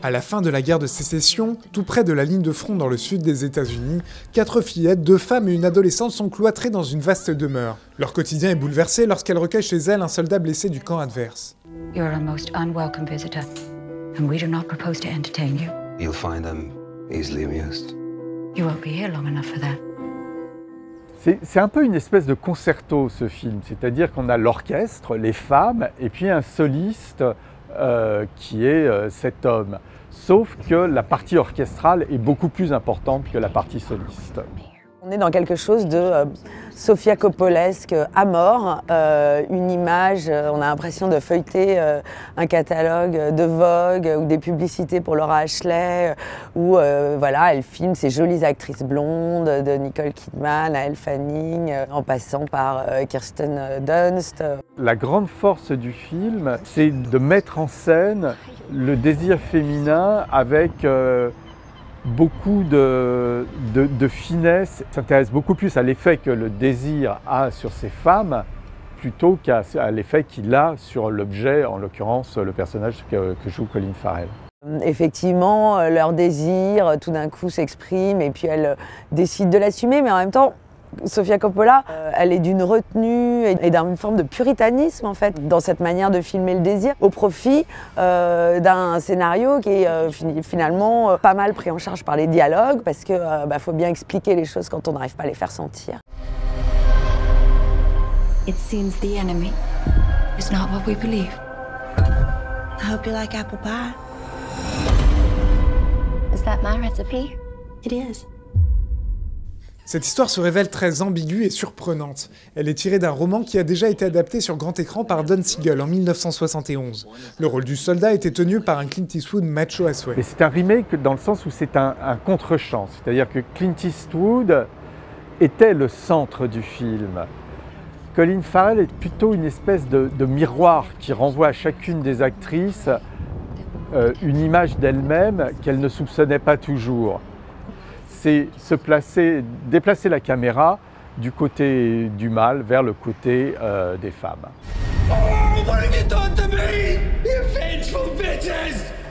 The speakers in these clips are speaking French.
À la fin de la guerre de sécession, tout près de la ligne de front dans le sud des États-Unis, 4 fillettes, 2 femmes et une adolescente sont cloîtrées dans une vaste demeure. Leur quotidien est bouleversé lorsqu'elles recueillent chez elles un soldat blessé du camp adverse. You're a most unwelcome visitor, and we do not propose to entertain you. You'll find them easily amused. You won't be here long enough for that. C'est un peu une espèce de concerto, ce film, c'est-à-dire qu'on a l'orchestre, les femmes, et puis un soliste qui est cet homme. Sauf que la partie orchestrale est beaucoup plus importante que la partie soliste. On est dans quelque chose de Sofia Coppolesque à mort, une image, on a l'impression de feuilleter un catalogue de Vogue ou des publicités pour Laura Ashley, où voilà, elle filme ces jolies actrices blondes, de Nicole Kidman à Elle Fanning, en passant par Kirsten Dunst. La grande force du film, c'est de mettre en scène le désir féminin avec beaucoup de finesse, s'intéresse beaucoup plus à l'effet que le désir a sur ces femmes plutôt qu'à l'effet qu'il a sur l'objet, en l'occurrence le personnage que joue Colin Farrell. Effectivement, leur désir tout d'un coup s'exprime et puis elle décide de l'assumer, mais en même temps, Sofia Coppola, elle est d'une retenue et d'une forme de puritanisme en fait dans cette manière de filmer le désir au profit d'un scénario qui est finalement pas mal pris en charge par les dialogues parce que faut bien expliquer les choses quand on n'arrive pas à les faire sentir. It seems the enemy is not what we believe. I hope you like apple pie. Is that my recipe? It is. Cette histoire se révèle très ambiguë et surprenante. Elle est tirée d'un roman qui a déjà été adapté sur grand écran par Don Siegel en 1971. Le rôle du soldat était tenu par un Clint Eastwood macho à souhait. Mais c'est un remake dans le sens où c'est un contre-champ, c'est-à-dire que Clint Eastwood était le centre du film. Colin Farrell est plutôt une espèce de miroir qui renvoie à chacune des actrices une image d'elle-même qu'elle ne soupçonnait pas toujours. C'est déplacer la caméra du côté du mâle vers le côté des femmes.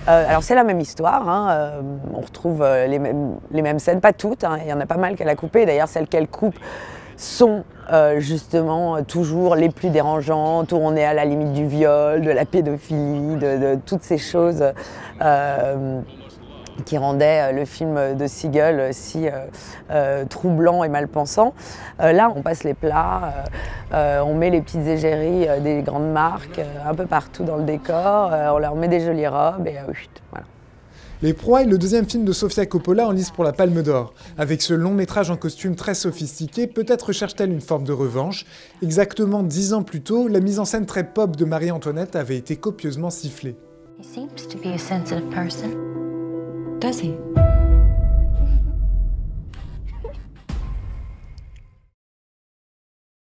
Alors c'est la même histoire, hein, on retrouve les mêmes scènes, pas toutes, hein, il y en a pas mal qu'elle a coupées, d'ailleurs celles qu'elle coupe sont justement toujours les plus dérangeantes, où on est à la limite du viol, de la pédophilie, de toutes ces choses qui rendait le film de Siegel si troublant et mal-pensant. Là, on passe les plats, on met les petites égéries des grandes marques un peu partout dans le décor, on leur met des jolies robes et voilà. Les Proies est le deuxième film de Sofia Coppola en lice pour la Palme d'Or. Avec ce long métrage en costume très sophistiqué, peut-être cherche-t-elle une forme de revanche. Exactement 10 ans plus tôt, la mise en scène très pop de Marie-Antoinette avait été copieusement sifflée. He seems to be a sensitive person. Does he?